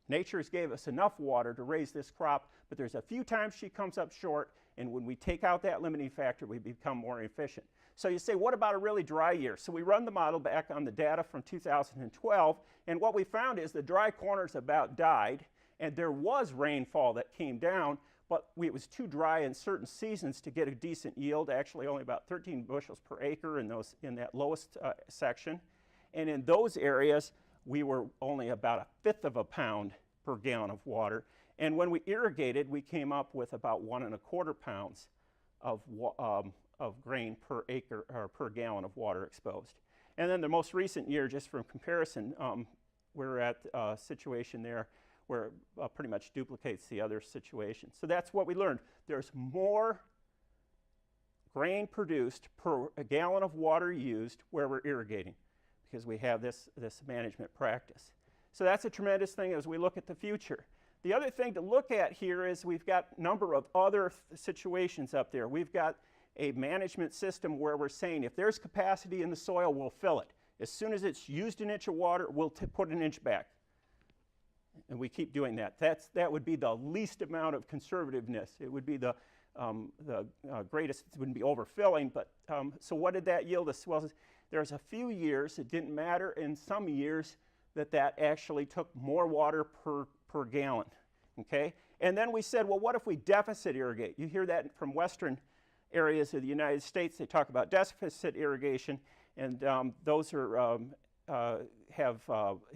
nature has gave us enough water to raise this crop, but there's a few times she comes up short, and when we take out that limiting factor, we become more efficient. So you say, what about a really dry year? So we run the model back on the data from 2012, and what we found is the dry corners about died, and there was rainfall that came down, but it was too dry in certain seasons to get a decent yield, actually only about 13 bushels per acre in that lowest section. And in those areas, we were only about 1/5 of a pound per gallon of water. And when we irrigated, we came up with about 1.25 pounds of grain per acre or per gallon of water exposed. And then the most recent year, just from comparison, we're at a situation there where it pretty much duplicates the other situation. So that's what we learned. There's more grain produced per a gallon of water used where we're irrigating, because we have this management practice. So that's a tremendous thing as we look at the future. The other thing to look at here is we've got a number of other situations up there. We've got a management system where we're saying if there's capacity in the soil, we'll fill it. As soon as it's used an inch of water, we'll put an inch back. And we keep doing that. That would be the least amount of conservativeness. It would be the greatest. It wouldn't be overfilling. But so what did that yield us? Well, there's a few years it didn't matter. In some years that actually took more water per gallon. Okay, And then we said, well, what if we deficit irrigate? You hear that from western areas of the United States. They talk about deficit irrigation, and those are, have,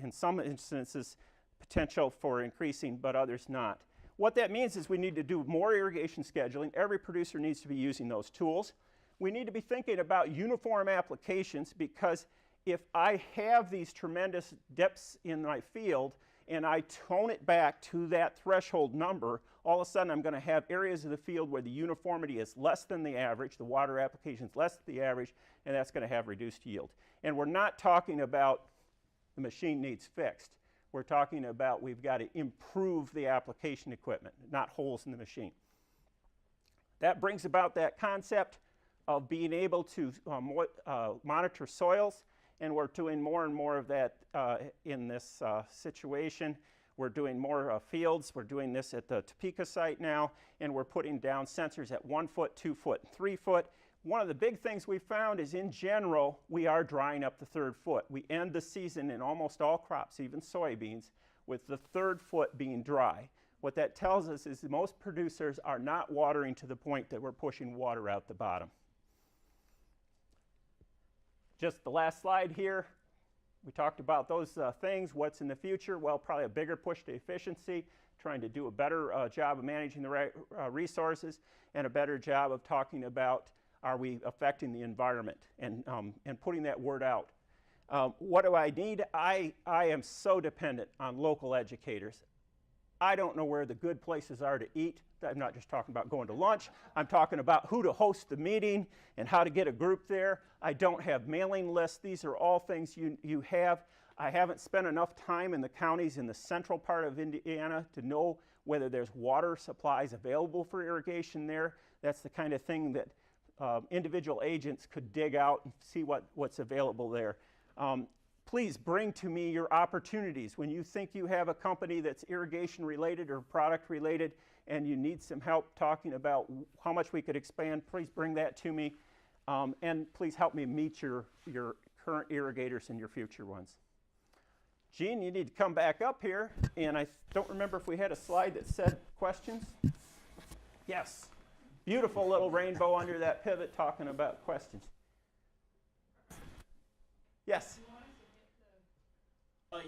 in some instances, potential for increasing, but others not. What that means is we need to do more irrigation scheduling. Every producer needs to be using those tools. We need to be thinking about uniform applications, because if I have these tremendous dips in my field and I tone it back to that threshold number, all of a sudden I'm going to have areas of the field where the uniformity is less than the average, the water application is less than the average, and that's going to have reduced yield. And we're not talking about the machine needs fixed. We're talking about we've got to improve the application equipment, not holes in the machine. That brings about that concept of being able to monitor soils, and we're doing more and more of that in this situation. We're doing more fields. We're doing this at the Topeka site now, and we're putting down sensors at 1 foot, 2 foot, and 3 foot. One of the big things we found is, in general, we are drying up the 3rd foot. We end the season in almost all crops, even soybeans, with the 3rd foot being dry. What that tells us is that most producers are not watering to the point that we're pushing water out the bottom. Just the last slide here, we talked about those things. What's in the future? Well, probably a bigger push to efficiency, trying to do a better job of managing the resources, and a better job of talking about, are we affecting the environment, and putting that word out. What do I need? I am so dependent on local educators. I don't know where the good places are to eat. I'm not just talking about going to lunch. I'm talking about who to host the meeting and how to get a group there. I don't have mailing lists. These are all things you have. I haven't spent enough time in the counties in the central part of Indiana to know whether there's water supplies available for irrigation there. That's the kind of thing that individual agents could dig out and see what's available there. Please bring to me your opportunities. When you think you have a company that's irrigation related or product related and you need some help talking about how much we could expand, please bring that to me. And please help me meet your current irrigators and your future ones. Gene, you need to come back up here. And I don't remember if we had a slide that said questions. Yes. Beautiful little rainbow under that pivot talking about questions. Yes?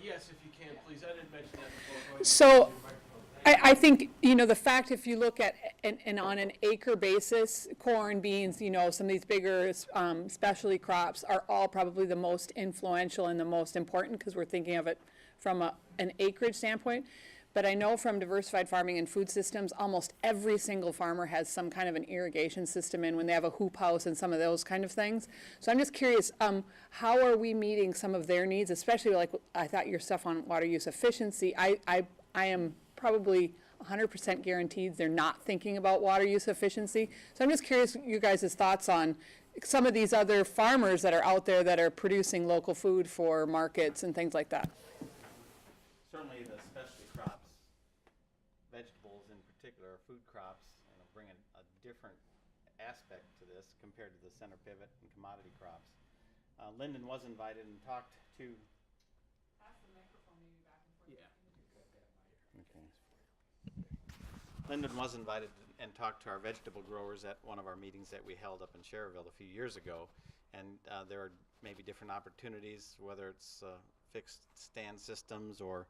Yes, if you can, please. I didn't mention that before. So I think, the fact, if you look at, and on an acre basis, corn, beans, some of these bigger specialty crops are all probably the most influential and the most important, because we're thinking of it from an acreage standpoint. But I know from diversified farming and food systems, almost every single farmer has some kind of an irrigation system in when they have a hoop house and some of those kind of things. So I'm just curious, how are we meeting some of their needs, especially like I thought your stuff on water use efficiency. I am probably 100% guaranteed they're not thinking about water use efficiency. So I'm just curious you guys' thoughts on some of these other farmers that are out there that are producing local food for markets and things like that. Certainly the specialty crops, vegetables in particular, food crops, bring a different aspect to this compared to the center pivot and commodity crops. Lyndon was invited and talked to... Pass the microphone maybe back and forth. Yeah. Okay. Lyndon was invited and talked to our vegetable growers at one of our meetings that we held up in Cherryville a few years ago. And there are maybe different opportunities, whether it's fixed stand systems or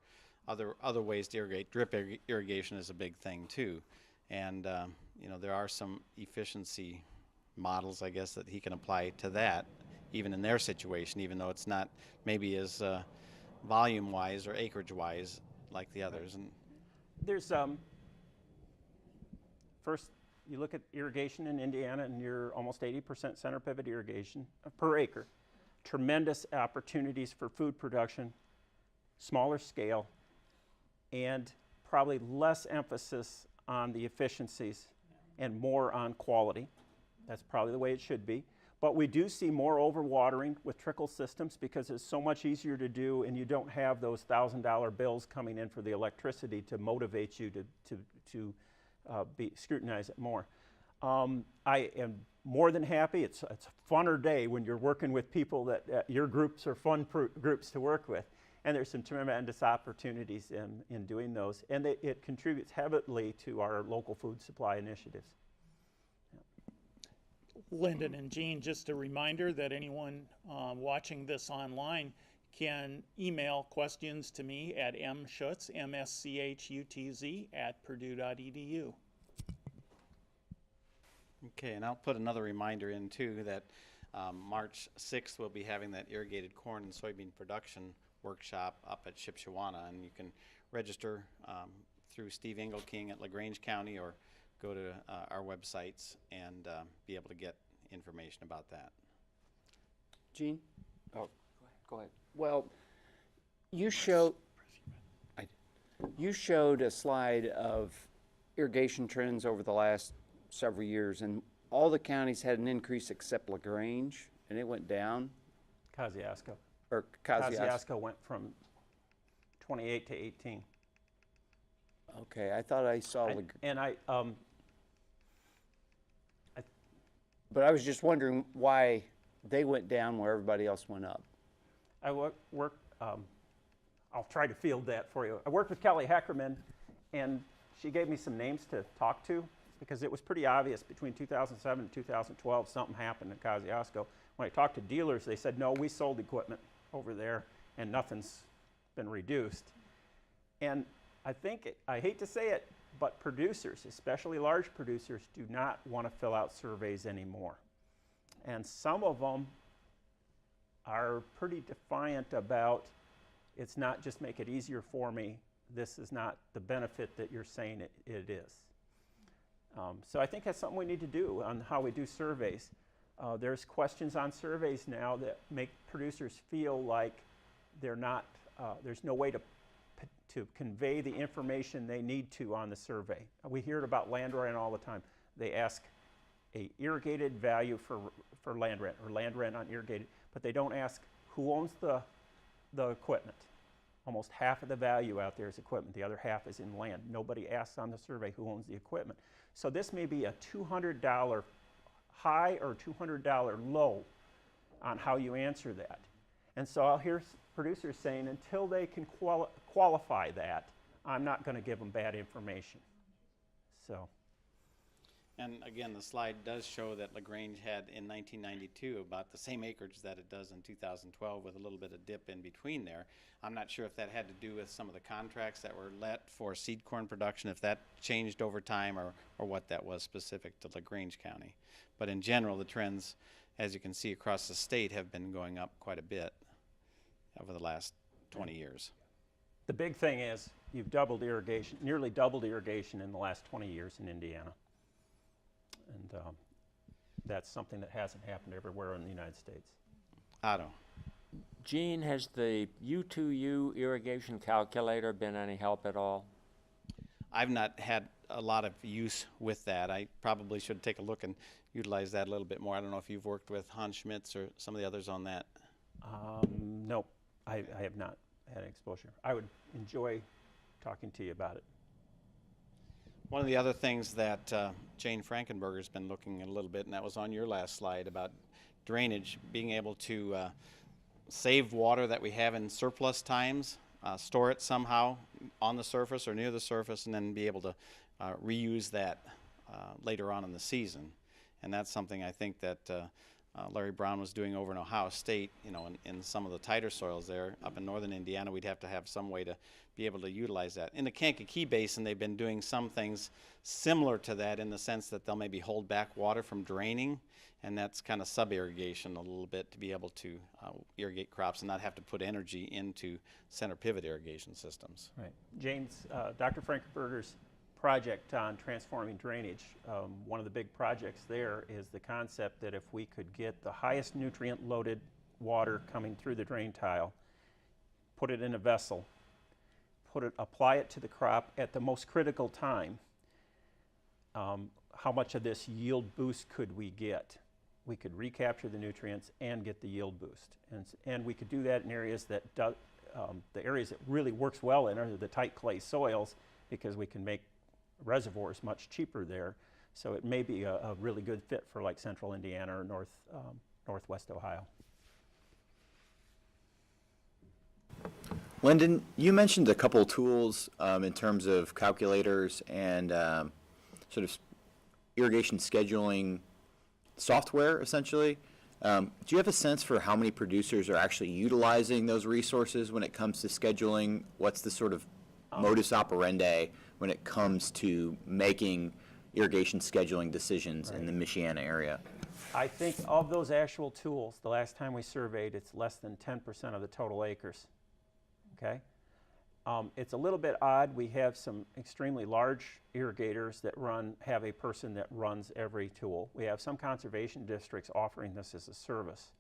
other ways to irrigate. Drip irrigation is a big thing too. And there are some efficiency models, I guess, that he can apply to that, even in their situation, even though it's not maybe as volume-wise or acreage-wise like the others. And there's first, you look at irrigation in Indiana, and you're almost 80% center pivot irrigation per acre. Tremendous opportunities for food production, smaller scale, and probably less emphasis on the efficiencies and more on quality. That's probably the way it should be. But we do see more overwatering with trickle systems because it's so much easier to do, and you don't have those $1,000 bills coming in for the electricity to motivate you to scrutinize it more. I am more than happy. It's a funner day when you're working with people that your groups are fun groups to work with. And there's some tremendous opportunities in doing those. And it contributes heavily to our local food supply initiatives. Lyndon and Jean, just a reminder that anyone watching this online can email questions to me at mschutz, M-S-C-H-U-T-Z, @purdue.edu. Okay, and I'll put another reminder in too that March 6th we'll be having that irrigated corn and soybean production workshop up at Shipshewana, and you can register through Steve Engelking at LaGrange County or go to our websites and be able to get information about that. Gene? Oh, go ahead. Well, you showed a slide of irrigation trends over the last several years, and all the counties had an increase except LaGrange, and it went down. Kosciuszko. Or Kosciuszko. Kosciuszko went from 28 to 18. Okay, I thought I saw but I was just wondering why they went down where everybody else went up. I'll try to field that for you. I worked with Kelly Heckerman, and she gave me some names to talk to because it was pretty obvious between 2007 and 2012 something happened in Kosciuszko. When I talked to dealers, they said, no, we sold equipment over there and nothing's been reduced. And I think, I hate to say it, but producers, especially large producers, do not want to fill out surveys anymore. And some of them are pretty defiant about, it's not just make it easier for me, this is not the benefit that you're saying it is. So I think that's something we need to do on how we do surveys. There's questions on surveys now that make producers feel like they're not, there's no way to convey the information they need to on the survey. We hear it about land rent all the time. They ask a irrigated value for land rent or land rent on irrigated, but they don't ask who owns the equipment. Almost half of the value out there is equipment. The other half is in land. Nobody asks on the survey who owns the equipment. So this may be a $200 high or $200 low on how you answer that. And so I'll hear producers saying until they can qualify that, I'm not going to give them bad information. So. And again, the slide does show that LaGrange had in 1992 about the same acreage that it does in 2012 with a little bit of dip in between there. I'm not sure if that had to do with some of the contracts that were let for seed corn production, if that changed over time or what that was specific to LaGrange County. But in general, the trends, as you can see across the state, have been going up quite a bit over the last 20 years. The big thing is you've doubled irrigation, nearly doubled irrigation in the last 20 years in Indiana. And that's something that hasn't happened everywhere in the United States. Otto. Gene, has the U2U irrigation calculator been any help at all? I've not had a lot of use with that. I probably should take a look and utilize that a little bit more. I don't know if you've worked with Hans Schmitz or some of the others on that. Nope, I have not had exposure. I would enjoy talking to you about it. One of the other things that Jane Frankenberger's been looking at a little bit, and that was on your last slide about drainage, being able to save water that we have in surplus times, store it somehow on the surface or near the surface, and then be able to reuse that later on in the season. And that's something I think that Larry Brown was doing over in Ohio State, you know, in some of the tighter soils there. Up in northern Indiana, we'd have to have some way to be able to utilize that. In the Kankakee Basin, they've been doing some things similar to that in the sense that they'll maybe hold back water from draining, and that's kind of sub-irrigation a little bit to be able to irrigate crops and not have to put energy into center pivot irrigation systems. Right. James, Dr. Frankenberger's project on transforming drainage, one of the big projects there is the concept that if we could get the highest nutrient loaded water coming through the drain tile, put it in a vessel, apply it to the crop at the most critical time, how much of this yield boost could we get? We could recapture the nutrients and get the yield boost. And we could do that in areas that, the areas that really works well in are the tight clay soils, because we can make reservoirs much cheaper there. So it may be a really good fit for like central Indiana or northwest Ohio. Lyndon, you mentioned a couple tools in terms of calculators and sort of irrigation scheduling software, essentially. Do you have a sense for how many producers are actually utilizing those resources when it comes to scheduling? What's the sort of modus operandi when it comes to making irrigation scheduling decisions in the Michiana area? I think of those actual tools, the last time we surveyed, it's less than 10% of the total acres. Okay? It's a little bit odd. We have some extremely large irrigators that have a person that runs every tool. We have some conservation districts offering this as a service.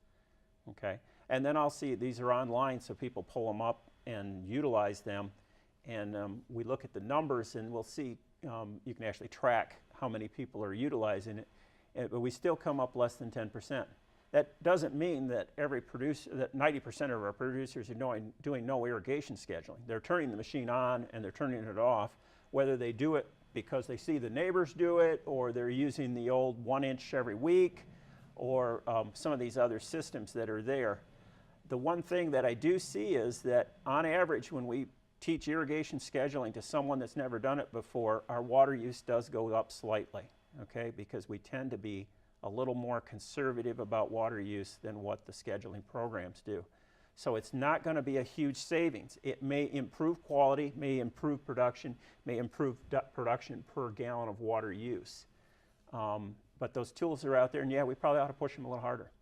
Okay? And then I'll see, these are online, so people pull them up and utilize them. And we look at the numbers and we'll see, you can actually track how many people are utilizing it. But we still come up less than 10%. That doesn't mean that every producer, that 90% of our producers are doing no irrigation scheduling. They're turning the machine on and they're turning it off, whether they do it because they see the neighbors do it, or they're using the old 1 inch every week, or some of these other systems that are there. The one thing that I do see is that on average, when we teach irrigation scheduling to someone that's never done it before, our water use does go up slightly, okay? Because we tend to be a little more conservative about water use than what the scheduling programs do. So it's not going to be a huge savings. It may improve quality, may improve production, may improve production per gallon of water use. But those tools are out there, and yeah, we probably ought to push them a little harder.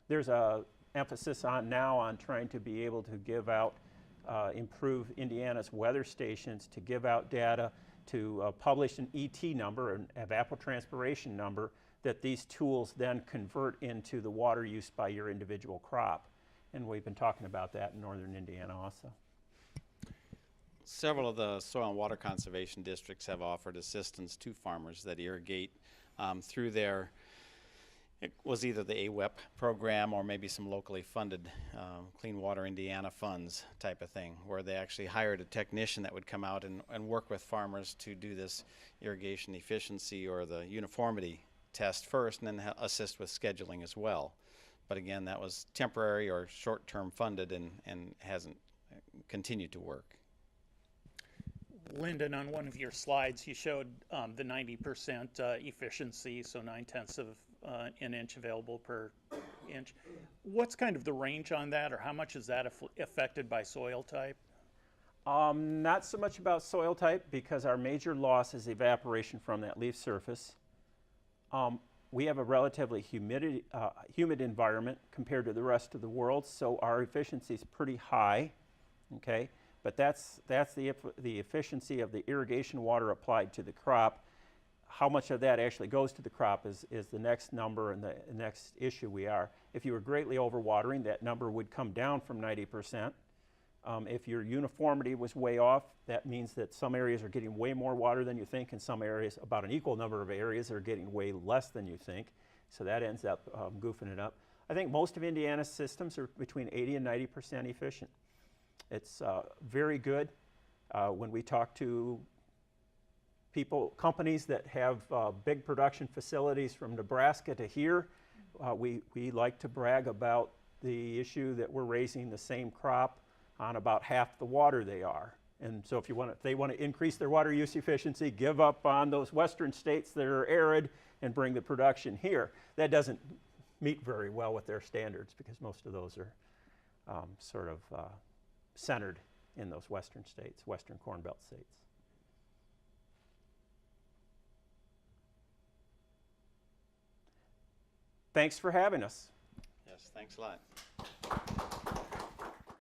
There's a emphasis now on trying to be able to give out, improve Indiana's weather stations, to give out data, to publish an ET number, an evapotranspiration number, that these tools then convert into the water use by your individual crop. And we've been talking about that in northern Indiana also. Several of the soil and water conservation districts have offered assistance to farmers that irrigate through their, it was either the AWEP program or maybe some locally funded Clean Water Indiana funds type of thing, where they actually hired a technician that would come out and work with farmers to do this irrigation efficiency or the uniformity test first, and then assist with scheduling as well. But again, that was temporary or short-term funded and hasn't continued to work. Lyndon, on one of your slides, you showed the 90% efficiency, so 9/10 of an inch available per inch. What's kind of the range on that, or how much is that affected by soil type? Not so much about soil type, because our major loss is evaporation from that leaf surface. We have a relatively humid environment compared to the rest of the world, so our efficiency is pretty high, okay? But that's the efficiency of the irrigation water applied to the crop. How much of that actually goes to the crop is the next number and the next issue we are. If you were greatly overwatering, that number would come down from 90%. If your uniformity was way off, that means that some areas are getting way more water than you think, and some areas, about an equal number of areas, are getting way less than you think. So that ends up goofing it up. I think most of Indiana's systems are between 80 and 90% efficient. It's very good. When we talk to companies that have big production facilities from Nebraska to here, we like to brag about the issue that we're raising the same crop on about half the water they are. And so if they want to increase their water use efficiency, give up on those western states that are arid and bring the production here. That doesn't meet very well with their standards, because most of those are sort of centered in those western states, western Corn Belt states. Thanks for having us. Yes, thanks a lot.